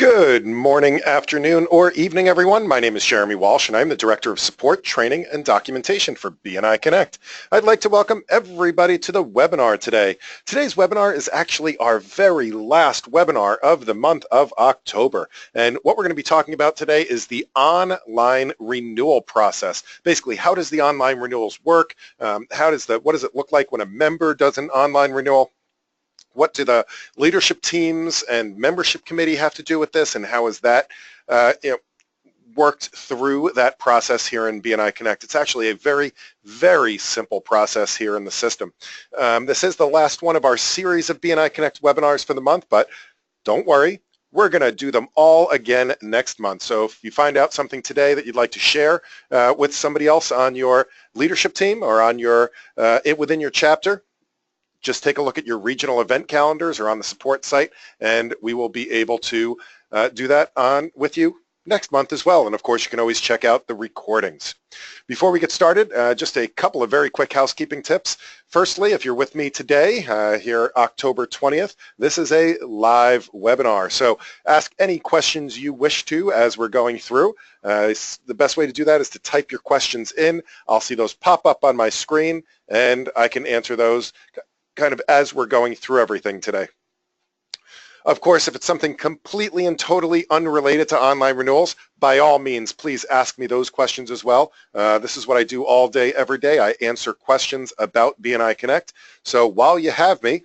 Good morning, afternoon, or evening, everyone. My name is Jeremy Walsh, and I'm the Director of Support, Training, and Documentation for BNI Connect. I'd like to welcome everybody to the webinar today. Today's webinar is actually our very last webinar of the month of October. And what we're going to be talking about today is the online renewal process. Basically, how does the online renewals work? What does it look like when a member does an online renewal? What do the leadership teams and membership committee have to do with this, and how is that worked through that process here in BNI Connect? It's actually a very, very simple process here in the system. This is the last one of our series of BNI Connect webinars for the month, but don't worry. We're going to do them all again next month. So if you find out something today that you'd like to share with somebody else on your leadership team or on your within your chapter, just take a look at your regional event calendars or on the support site, and we will be able to do that with you next month as well. And of course, you can always check out the recordings. Before we get started, just a couple of very quick housekeeping tips. Firstly, if you're with me today, here October 20th, this is a live webinar. So ask any questions you wish to as we're going through. The best way to do that is to type your questions in. I'll see those pop up on my screen, and I can answer those kind of as we're going through everything today. Of course, if it's something completely and totally unrelated to online renewals, by all means, please ask me those questions as well. This is what I do all day, every day. I answer questions about BNI Connect. So while you have me,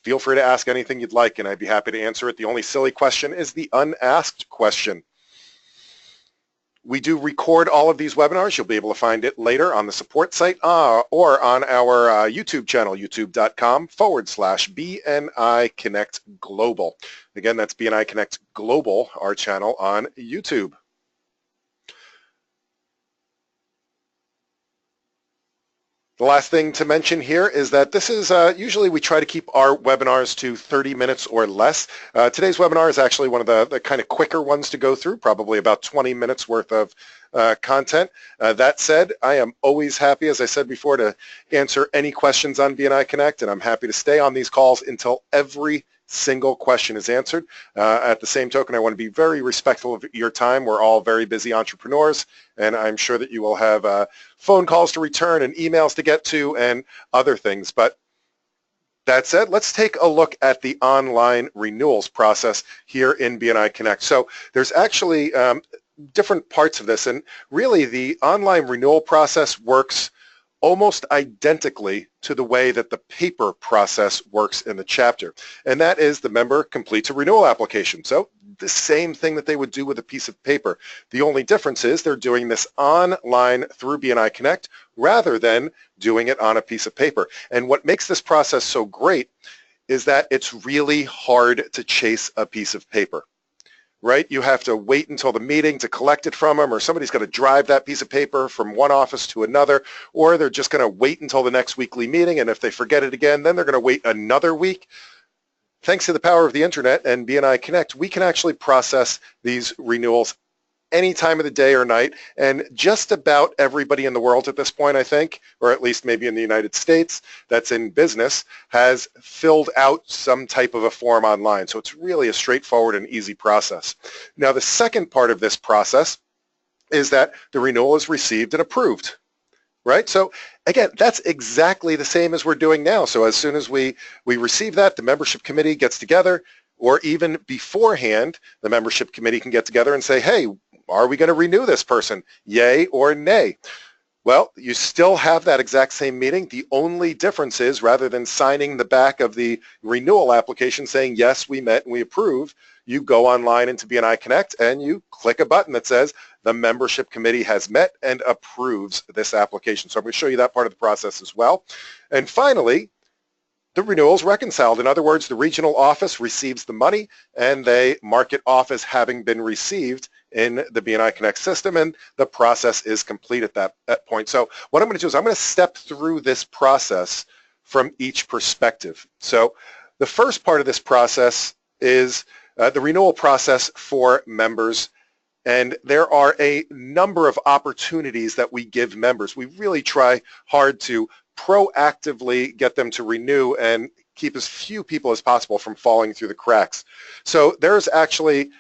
feel free to ask anything you'd like, and I'd be happy to answer it. The only silly question is the unasked question. We do record all of these webinars. You'll be able to find it later on the support site or on our YouTube channel, youtube.com/BNI Connect Global. Again, that's BNI Connect Global, our channel on YouTube. The last thing to mention here is that this is usually we try to keep our webinars to 30 minutes or less. Today's webinar is actually one of the kind of quicker ones to go through, probably about 20 minutes worth of content. That said, I am always happy, as I said before, to answer any questions on BNI Connect, and I'm happy to stay on these calls until every single question is answered. At the same token, I want to be very respectful of your time. We're all very busy entrepreneurs, and I'm sure that you will have phone calls to return and emails to get to and other things. But that said, let's take a look at the online renewals process here in BNI Connect. So there's actually different parts of this, and really the online renewal process works almost identically to the way that the paper process works in the chapter. And that is the member completes a renewal application. So the same thing that they would do with a piece of paper. The only difference is they're doing this online through BNI Connect rather than doing it on a piece of paper. And what makes this process so great is that it's really hard to chase a piece of paper. Right? You have to wait until the meeting to collect it from them, or somebody's going to drive that piece of paper from one office to another, or they're just going to wait until the next weekly meeting, and if they forget it again, then they're going to wait another week. Thanks to the power of the internet and BNI Connect, we can actually process these renewals any time of the day or night, and just about everybody in the world at this point, I think, or at least maybe in the United States that's in business, has filled out some type of a form online. So it's really a straightforward and easy process. Now, the second part of this process is that the renewal is received and approved. Right? So again, that's exactly the same as we're doing now. So as soon as we receive that, the membership committee gets together, or even beforehand, the membership committee can get together and say, hey, are we going to renew this person? Yay or nay? Well, you still have that exact same meeting. The only difference is rather than signing the back of the renewal application saying, yes, we met and we approve, you go online into BNI Connect and you click a button that says the membership committee has met and approves this application. So I'm going to show you that part of the process as well. And finally, the renewal is reconciled. In other words, the regional office receives the money and they mark it off as having been received in the BNI Connect system, and the process is complete at that point. So what I'm going to do is I'm going to step through this process from each perspective. So the first part of this process is the renewal process for members, and there are a number of opportunities that we give members. We really try hard to proactively get them to renew and keep as few people as possible from falling through the cracks. So there's actually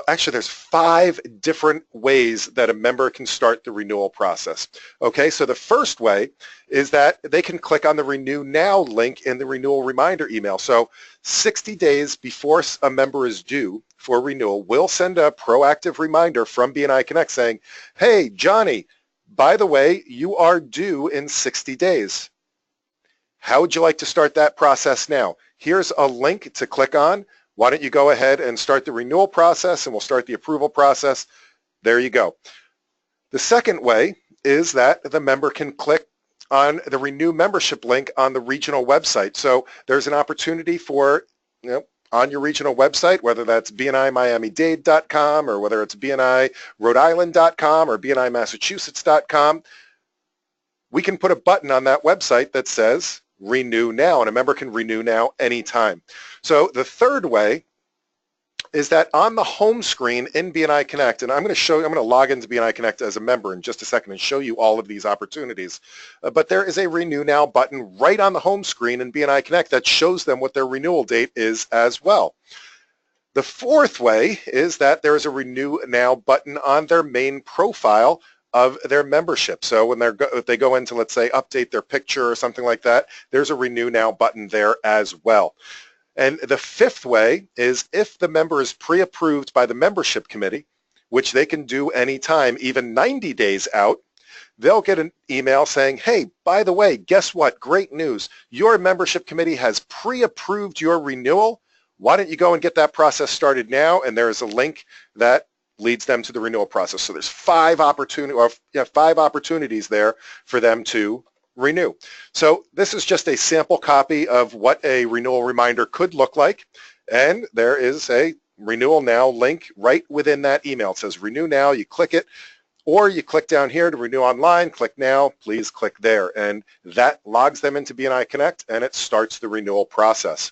actually there's 5 different ways that a member can start the renewal process. Okay, so the first way is that they can click on the Renew Now link in the renewal reminder email. So 60 days before a member is due for renewal, we'll send a proactive reminder from BNI Connect saying, hey, Johnny, by the way, you are due in 60 days. How would you like to start that process now? Here's a link to click on. Why don't you go ahead and start the renewal process, and we'll start the approval process. There you go. The second way is that the member can click on the Renew Membership link on the regional website. So there's an opportunity for, on your regional website, whether that's bnimiami-dade.com or whether it's bni-rhode-island.com or bni-massachusetts.com, we can put a button on that website that says Renew Now, and a member can renew now anytime. So the third way is that on the home screen in BNI Connect, and I'm going to log into BNI Connect as a member in just a second and show you all of these opportunities. But there is a Renew Now button right on the home screen in BNI Connect that shows them what their renewal date is as well. The fourth way is that there is a Renew Now button on their main profile of their membership. So when if they go in to, let's say, update their picture or something like that, there's a Renew Now button there as well. And the fifth way is if the member is pre-approved by the membership committee, which they can do anytime, even 90 days out, they'll get an email saying, hey, by the way, guess what? Great news. Your membership committee has pre-approved your renewal. Why don't you go and get that process started now? And there is a link that leads them to the renewal process. So there's 5 opportunities there for them to renew. So this is just a sample copy of what a renewal reminder could look like. And there is a Renewal Now link right within that email. It says Renew Now, you click it, or you click down here to renew online, click Now, please click there. And that logs them into BNI Connect and it starts the renewal process.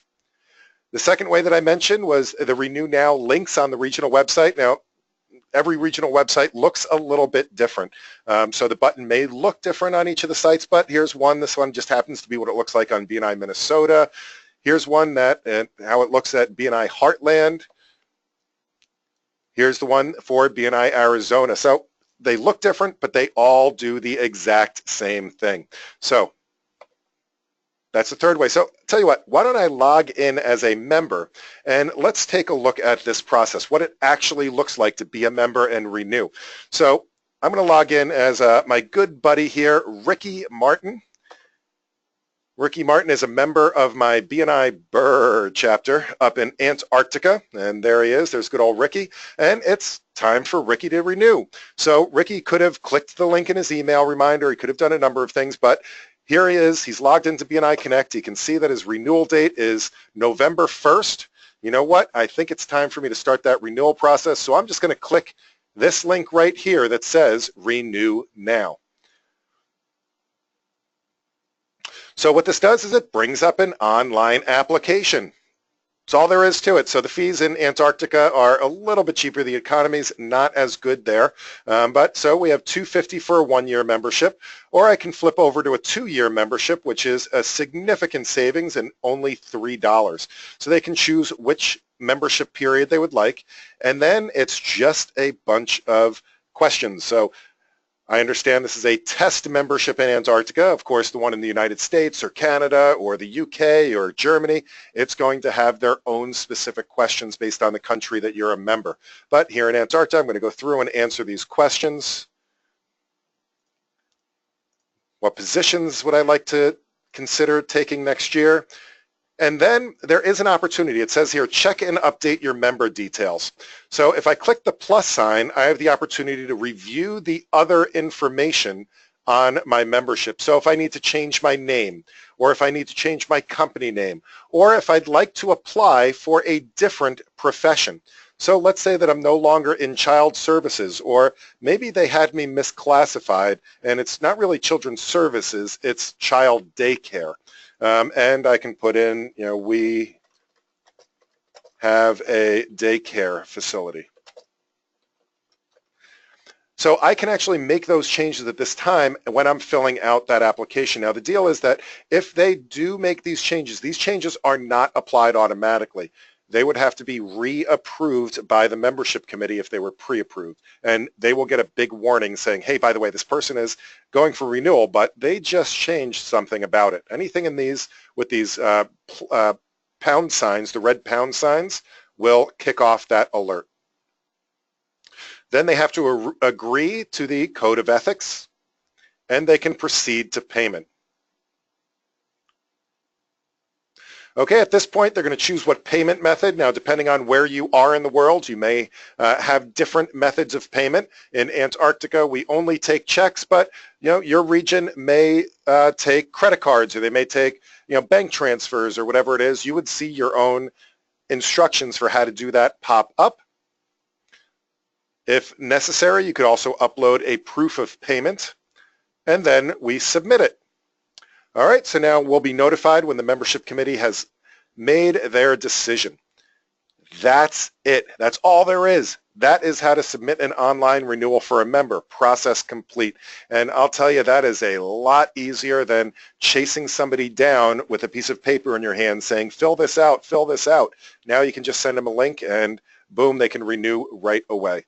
The second way that I mentioned was the Renew Now links on the regional website. Now, every regional website looks a little bit different. So the button may look different on each of the sites, but here's one. This one just happens to be what it looks like on BNI Minnesota. Here's one how it looks at BNI Heartland. Here's the one for BNI Arizona. So they look different, but they all do the exact same thing. So that's the third way. So tell you what, why don't I log in as a member and let's take a look at this process, what it actually looks like to be a member and renew. So I'm going to log in as my good buddy here, Ricky Martin. Ricky Martin is a member of my BNI Burr chapter up in Antarctica, and there he is. There's good old Ricky, and it's time for Ricky to renew. So Ricky could have clicked the link in his email reminder. He could have done a number of things, but here he is. He's logged into BNI Connect. He can see that his renewal date is November 1st. You know what? I think it's time for me to start that renewal process, so I'm just going to click this link right here that says Renew Now. So what this does is it brings up an online application. That's all there is to it. So the fees in Antarctica are a little bit cheaper. The economy's not as good there. But so we have $250 for a 1-year membership, or I can flip over to a 2-year membership, which is a significant savings and only $3. So they can choose which membership period they would like. And then it's just a bunch of questions. So I understand this is a test membership in Antarctica. Of course, the one in the United States or Canada or the UK or Germany, it's going to have their own specific questions based on the country that you're a member. But here in Antarctica, I'm going to go through and answer these questions. What positions would I like to consider taking next year? And then there is an opportunity. It says here, check and update your member details. So if I click the plus sign, I have the opportunity to review the other information on my membership. So if I need to change my name, or if I need to change my company name, or if I'd like to apply for a different profession. So let's say that I'm no longer in child services, or maybe they had me misclassified and it's not really children's services, it's child daycare. And I can put in, we have a daycare facility. So I can actually make those changes at this time when I'm filling out that application. Now the deal is that if they do make these changes are not applied automatically. they would have to be reapproved by the membership committee if they were pre-approved. And they will get a big warning saying, hey, by the way, this person is going for renewal, but they just changed something about it. Anything in these with these pound signs, the red pound signs, will kick off that alert. Then they have to agree to the code of ethics, and they can proceed to payment. Okay, at this point, they're going to choose what payment method. Now, depending on where you are in the world, you may have different methods of payment. In Antarctica, we only take checks, but your region may take credit cards, or they may take bank transfers, or whatever it is. You would see your own instructions for how to do that pop up. If necessary, you could also upload a proof of payment, and then we submit it. All right, so now we'll be notified when the membership committee has made their decision. That's it. That's all there is. That is how to submit an online renewal for a member. Process complete. And I'll tell you, that is a lot easier than chasing somebody down with a piece of paper in your hand saying, fill this out, fill this out. Now you can just send them a link and boom, they can renew right away.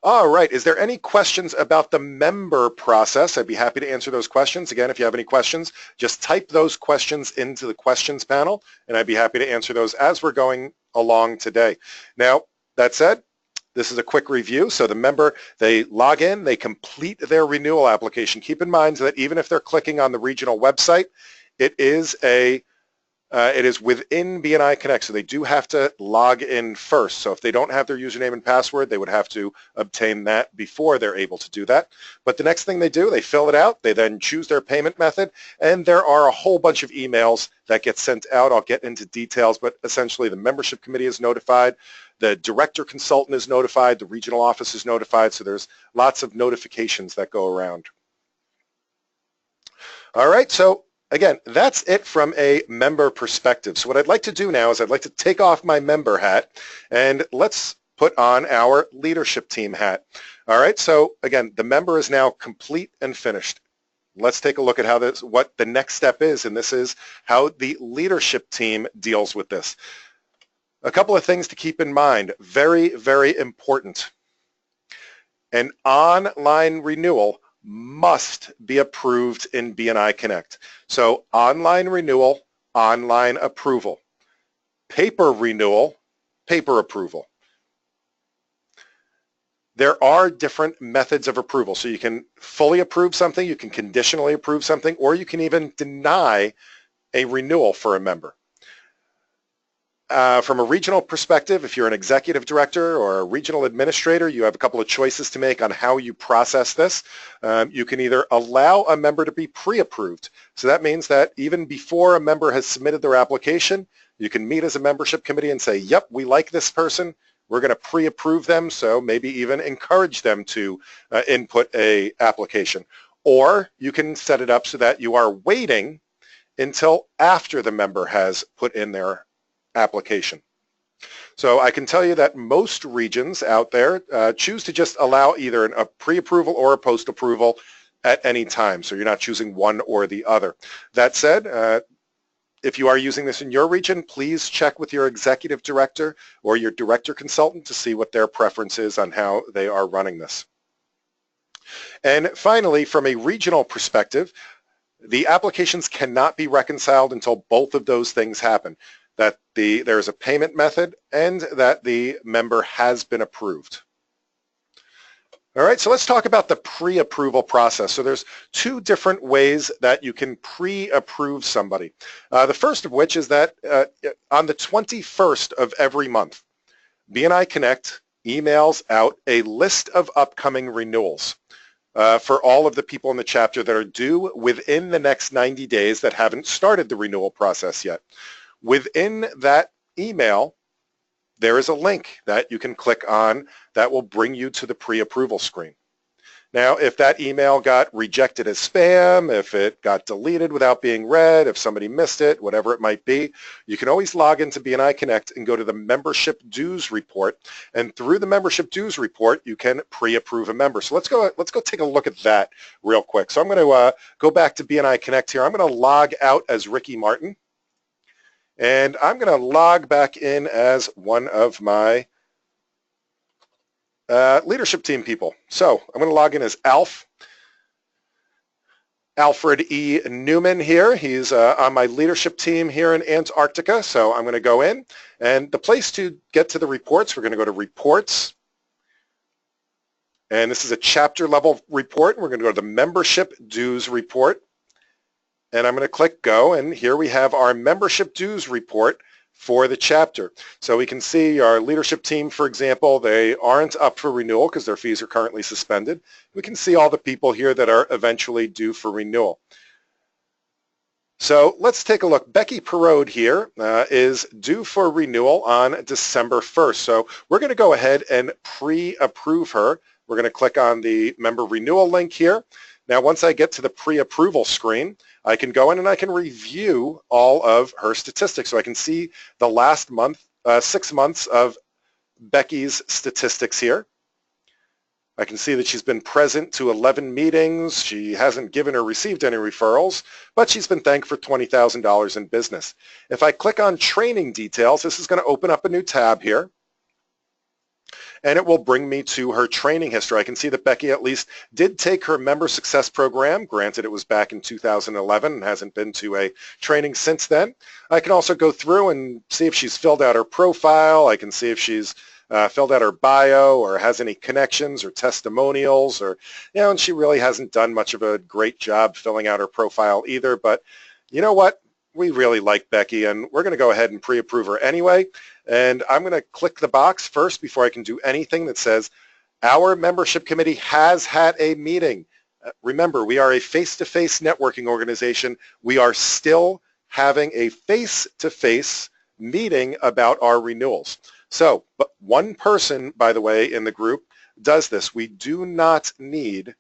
All right, is there any questions about the member process? I'd be happy to answer those questions. Again, if you have any questions, just type those questions into the questions panel, and I'd be happy to answer those as we're going along today. Now, that said, this is a quick review. So the member, they log in, they complete their renewal application. Keep in mind that even if they're clicking on the regional website, it is within BNI Connect, so they do have to log in first. So if they don't have their username and password, they would have to obtain that before they're able to do that. But the next thing they do, they fill it out, they then choose their payment method, and there are a whole bunch of emails that get sent out. I'll get into details, but essentially the membership committee is notified, the director consultant is notified, the regional office is notified, so there's lots of notifications that go around. All right, so again, that's it from a member perspective. So what I'd like to do now is I'd like to take off my member hat and let's put on our leadership team hat. All right, so again, the member is now complete and finished. Let's take a look at what the next step is, and this is how the leadership team deals with this. A couple of things to keep in mind, very, very important. An online renewal must be approved in BNI Connect. So online renewal, online approval. Paper renewal, paper approval. There are different methods of approval. So you can fully approve something, you can conditionally approve something, or you can even deny a renewal for a member. From a regional perspective, if you're an executive director or a regional administrator, you have a couple of choices to make on how you process this. You can either allow a member to be pre-approved. So that means that even before a member has submitted their application, you can meet as a membership committee and say, yep, we like this person. We're going to pre-approve them, so maybe even encourage them to input an application. Or you can set it up so that you are waiting until after the member has put in their application. So I can tell you that most regions out there choose to just allow either a pre-approval or a post-approval at any time. So you're not choosing one or the other. That said, if you are using this in your region, please check with your executive director or your director consultant to see what their preference is on how they are running this. And finally, from a regional perspective, the applications cannot be reconciled until both of those things happen. That there is a payment method and that the member has been approved. All right, so let's talk about the pre-approval process. So there's two different ways that you can pre-approve somebody. The first of which is that on the 21st of every month, BNI Connect emails out a list of upcoming renewals for all of the people in the chapter that are due within the next 90 days that haven't started the renewal process yet. Within that email, there is a link that you can click on that will bring you to the pre-approval screen. Now, if that email got rejected as spam, if it got deleted without being read, if somebody missed it, whatever it might be, you can always log into BNI Connect and go to the membership dues report. And through the membership dues report, you can pre-approve a member. So let's go take a look at that real quick. So I'm going to go back to BNI Connect here. I'm going to log out as Ricky Martin. And I'm going to log back in as one of my leadership team people. So I'm going to log in as Alfred E. Newman here. He's on my leadership team here in Antarctica. So I'm going to go in, and the place to get to the reports, we're going to go to Reports. And this is a chapter level report. We're going to go to the Membership Dues Report. And I'm going to click Go, and here we have our Membership Dues Report for the chapter. So we can see our leadership team, for example, they aren't up for renewal because their fees are currently suspended. We can see all the people here that are eventually due for renewal. So let's take a look. Becky Perode here is due for renewal on December 1st. So we're going to go ahead and pre-approve her. We're going to click on the member renewal link here. Now, once I get to the pre-approval screen, I can go in and I can review all of her statistics. So I can see the last month, 6 months of Becky's statistics here. I can see that she's been present to 11 meetings. She hasn't given or received any referrals, but she's been thanked for $20,000 in business. If I click on training details, this is going to open up a new tab here, and it will bring me to her training history. I can see that Becky at least did take her member success program. Granted, it was back in 2011 and hasn't been to a training since then. I can also go through and see if she's filled out her profile. I can see if she's filled out her bio or has any connections or testimonials, or, and she really hasn't done much of a great job filling out her profile either. But you know what? We really like Becky, and we're going to go ahead and pre-approve her anyway. And I'm going to click the box first before I can do anything that says, our membership committee has had a meeting. Remember, we are a face-to-face networking organization. We are still having a face-to-face meeting about our renewals. So, but one person, by the way, in the group does this. We do not need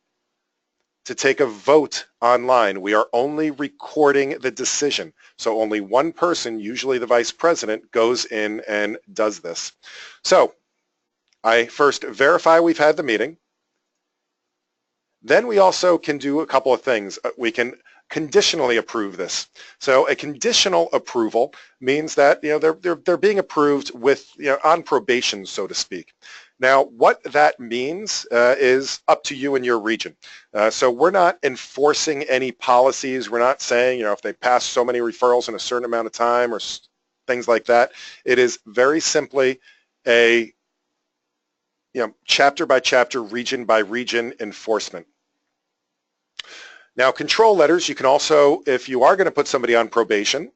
to take a vote online. We are only recording the decision. So only one person, usually the vice president, goes in and does this. So I first verify we've had the meeting. Then we also can do a couple of things. We can conditionally approve this. So a conditional approval means that they're being approved with on probation, so to speak. Now, what that means is up to you and your region. So we're not enforcing any policies. We're not saying, if they pass so many referrals in a certain amount of time or things like that. It is very simply a chapter by chapter, region by region enforcement. Now, control letters, you can also, if you are going to put somebody on probation,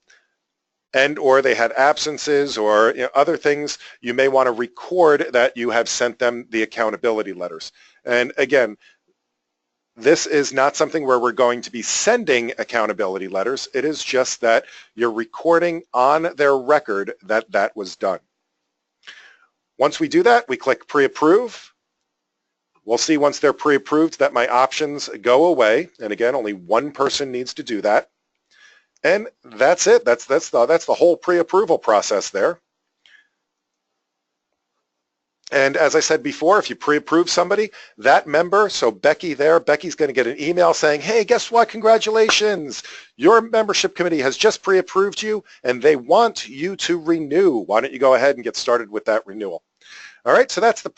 and or they had absences or other things, you may want to record that you have sent them the accountability letters. And again, this is not something where we're going to be sending accountability letters. It is just that you're recording on their record that that was done. Once we do that, we click pre-approve. We'll see once they're pre-approved that my options go away. And again, only one person needs to do that. And that's it. That's the whole pre-approval process there. And as I said before, if you pre-approve somebody, that member, so Becky there, Becky's going to get an email saying, hey, guess what? Congratulations. Your membership committee has just pre-approved you, and they want you to renew. Why don't you go ahead and get started with that renewal? All right, so that's the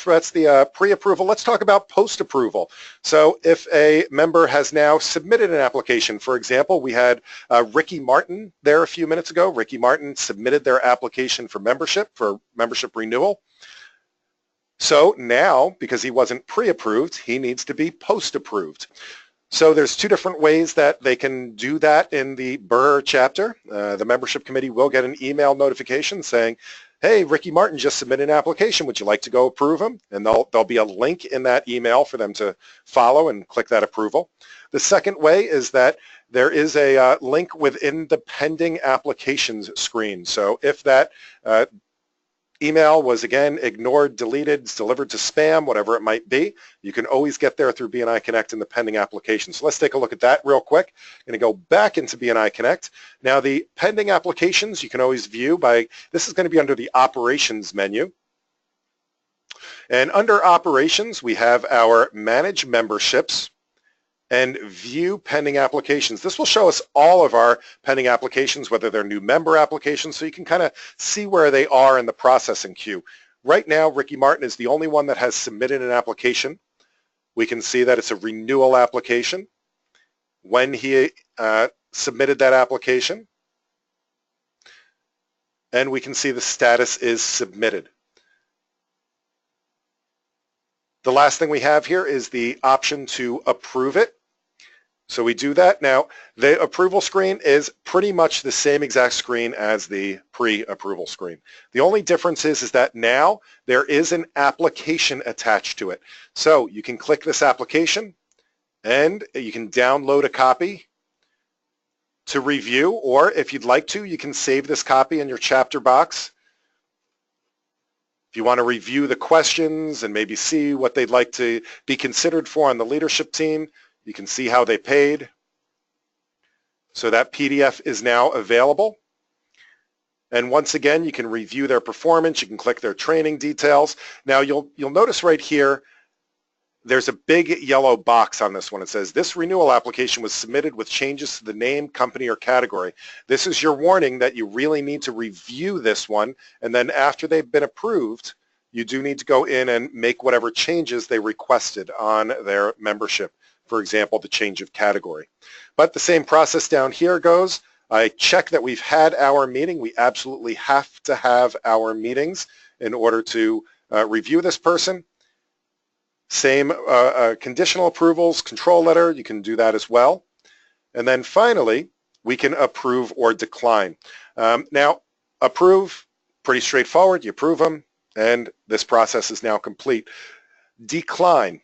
pre-approval. Let's talk about post-approval. So if a member has now submitted an application, for example, we had Ricky Martin there a few minutes ago. Ricky Martin submitted their application for membership renewal. So now, because he wasn't pre-approved, he needs to be post-approved. So there's two different ways that they can do that in the BRRRR chapter. The membership committee will get an email notification saying, hey, Ricky Martin just submitted an application. Would you like to go approve him? And there'll be a link in that email for them to follow and click that approval. The second way is that there is a link within the pending applications screen. So if that email was, again, ignored, deleted, delivered to spam, whatever it might be, you can always get there through BNI Connect in the pending application. So let's take a look at that real quick. I'm going to go back into BNI Connect. Now, the pending applications you can always view by, this is going to be under the Operations menu. And under Operations, we have our Manage Memberships, and view pending applications. This will show us all of our pending applications, whether they're new member applications, so you can kind of see where they are in the processing queue. Right now, Ricky Martin is the only one that has submitted an application. We can see that it's a renewal application. When he submitted that application, and we can see the status is submitted. The last thing we have here is the option to approve it. So we do that. Now, the approval screen is pretty much the same exact screen as the pre-approval screen. The only difference is that now there is an application attached to it. So you can click this application and you can download a copy to review, or if you'd like to, you can save this copy in your chapter box. If you want to review the questions and maybe see what they'd like to be considered for on the leadership team, you can see how they paid. So that PDF is now available. And once again, you can review their performance. You can click their training details. Now you'll notice right here, there's a big yellow box on this one. It says, this renewal application was submitted with changes to the name, company, or category. This is your warning that you really need to review this one, and then after they've been approved, you do need to go in and make whatever changes they requested on their membership. For example, the change of category. But the same process down here goes. I check that we've had our meeting. We absolutely have to have our meetings in order to review this person. Same conditional approvals, control letter, you can do that as well. And then finally, we can approve or decline. Now, approve, pretty straightforward. You approve them, and this process is now complete. Decline,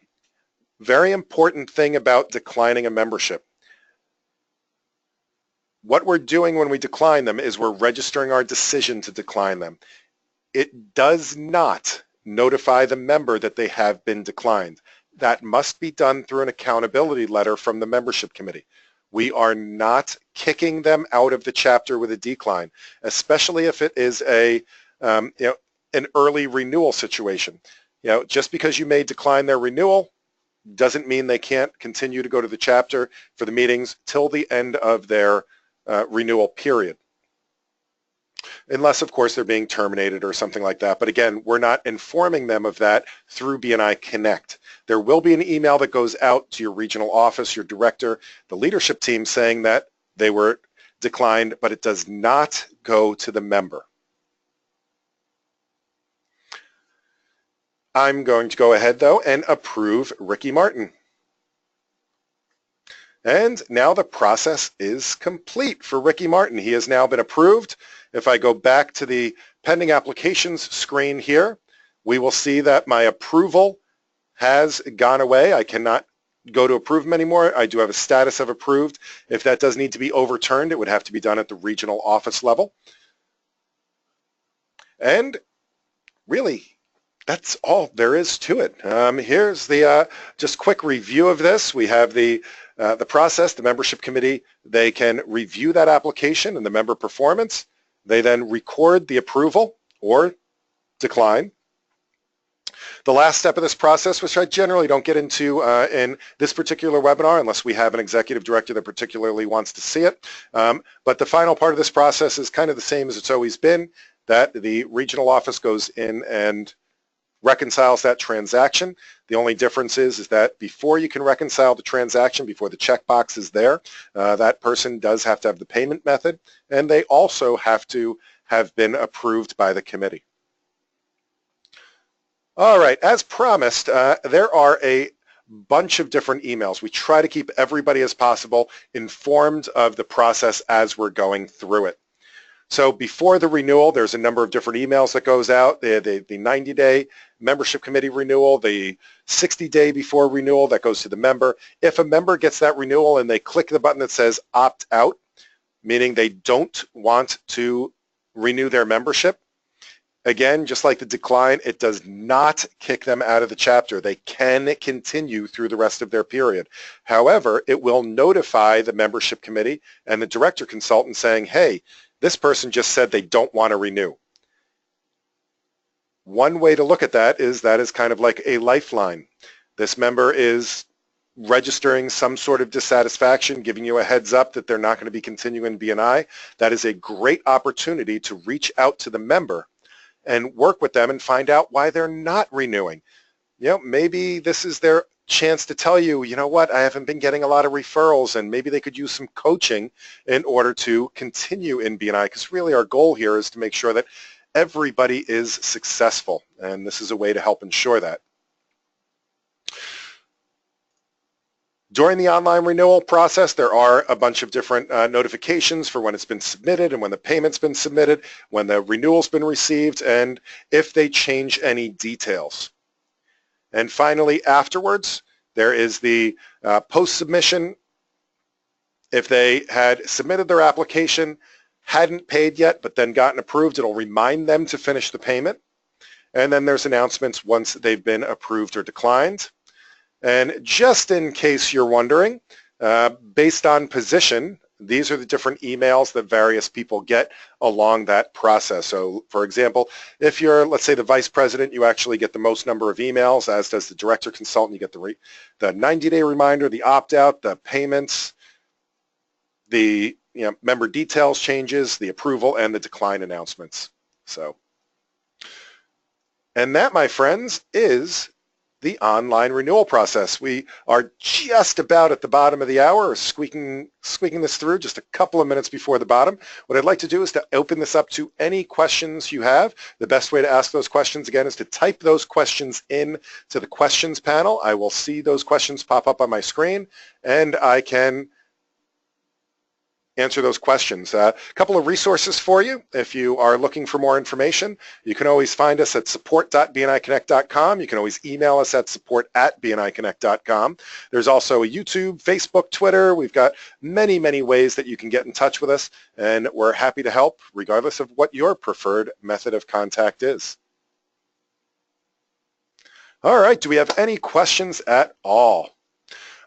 very important thing about declining a membership. What we're doing when we decline them is we're registering our decision to decline them. It does not notify the member that they have been declined. That must be done through an accountability letter from the membership committee. We are not kicking them out of the chapter with a decline, especially if it is a an early renewal situation. Just because you may decline their renewal doesn't mean they can't continue to go to the chapter for the meetings till the end of their renewal period. Unless, of course, they're being terminated or something like that. But again, we're not informing them of that through BNI Connect. There will be an email that goes out to your regional office, your director, the leadership team saying that they were declined, but it does not go to the member. I'm going to go ahead, though, and approve Ricky Martin. And now the process is complete for Ricky Martin. He has now been approved. If I go back to the pending applications screen here, we will see that my approval has gone away. I cannot go to approve him anymore. I do have a status of approved. If that does need to be overturned, it would have to be done at the regional office level. And really, that's all there is to it. Here's the just quick review of this. We have the process, the membership committee. They can review that application and the member performance. They then record the approval or decline. The last step of this process, which I generally don't get into in this particular webinar unless we have an executive director that particularly wants to see it, but the final part of this process is kind of the same as it's always been, that the regional office goes in and reconciles that transaction. The only difference is that before you can reconcile the transaction, before the checkbox is there, that person does have to have the payment method, and they also have to have been approved by the committee. All right, as promised, there are a bunch of different emails. We try to keep everybody as possible informed of the process as we're going through it. So before the renewal, there's a number of different emails that goes out. The 90-day membership committee renewal, the 60-day before renewal that goes to the member. If a member gets that renewal and they click the button that says opt out, meaning they don't want to renew their membership, again, just like the decline, it does not kick them out of the chapter. They can continue through the rest of their period. However, it will notify the membership committee and the director consultant saying, hey, this person just said they don't want to renew. One way to look at that is kind of like a lifeline. This member is registering some sort of dissatisfaction, giving you a heads up that they're not going to be continuing BNI, that is a great opportunity to reach out to the member and work with them and find out why they're not renewing. You know, maybe this is their chance to tell you, you know what, I haven't been getting a lot of referrals, and maybe they could use some coaching in order to continue in BNI, because really our goal here is to make sure that everybody is successful, and this is a way to help ensure that. During the online renewal process, there are a bunch of different notifications for when it's been submitted and when the payment's been submitted, when the renewal's been received, and if they change any details. And finally, afterwards, there is the post-submission. If they had submitted their application, hadn't paid yet, but then gotten approved, it'll remind them to finish the payment. And then there's announcements once they've been approved or declined. And just in case you're wondering, based on position, these are the different emails that various people get along that process. So, for example, if you're, let's say, the vice president, you actually get the most number of emails, as does the director consultant. You get the 90-day reminder, the opt-out, the payments, the member details changes, the approval, and the decline announcements. So, and that, my friends, is the online renewal process. We are just about at the bottom of the hour, squeaking this through just a couple of minutes before the bottom. What I'd like to do is to open this up to any questions you have. The best way to ask those questions, again, is to type those questions in to the questions panel. I will see those questions pop up on my screen, and I can answer those questions. A couple of resources for you. If you are looking for more information, you can always find us at support.bniconnect.com. You can always email us at support@bniconnect.com. There's also a YouTube, Facebook, Twitter. We've got many, many ways that you can get in touch with us, and we're happy to help regardless of what your preferred method of contact is. All right, do we have any questions at all?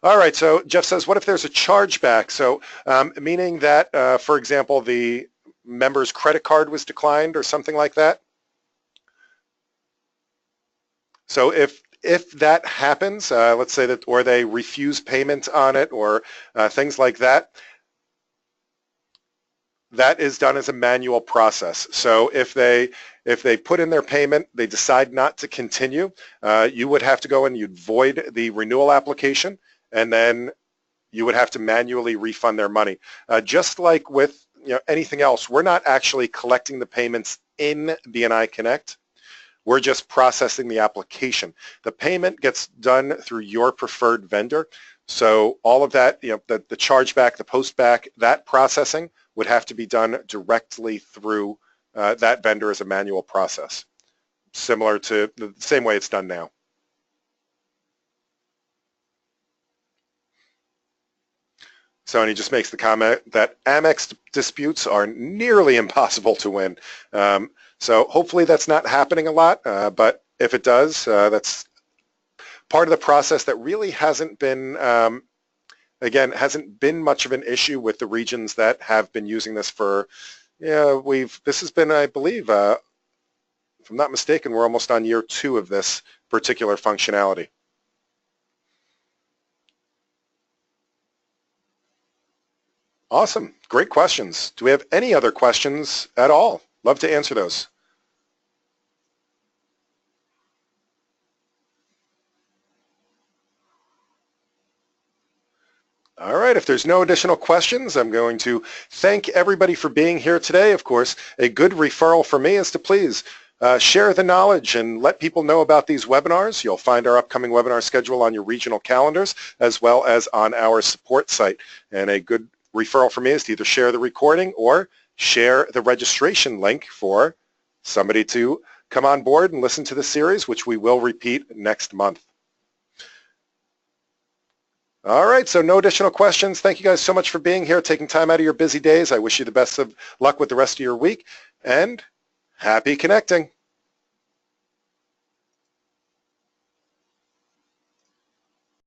All right, so Jeff says, what if there's a chargeback? So meaning that, for example, the member's credit card was declined or something like that? So if that happens, let's say that, or they refuse payment on it, or things like that, that is done as a manual process. So if they put in their payment, they decide not to continue, you would have to go and you'd void the renewal application, and then you would have to manually refund their money. Just like with anything else, we're not actually collecting the payments in BNI Connect. We're just processing the application. The payment gets done through your preferred vendor. So all of that, the chargeback, the postback, that processing would have to be done directly through that vendor as a manual process, similar to the same way it's done now. So, and he just makes the comment that Amex disputes are nearly impossible to win. So hopefully that's not happening a lot, but if it does, that's part of the process that really hasn't been, again, hasn't been much of an issue with the regions that have been using this for, this has been, I believe, if I'm not mistaken, we're almost on year 2 of this particular functionality. Awesome. Great questions. Do we have any other questions at all? Love to answer those. All right, if there's no additional questions, I'm going to thank everybody for being here today. Of course, a good referral for me is to please share the knowledge and let people know about these webinars. You'll find our upcoming webinar schedule on your regional calendars as well as on our support site. And a good referral for me is to either share the recording or share the registration link for somebody to come on board and listen to the series, which we will repeat next month. All right, so no additional questions. Thank you guys so much for being here, taking time out of your busy days. I wish you the best of luck with the rest of your week, and happy connecting.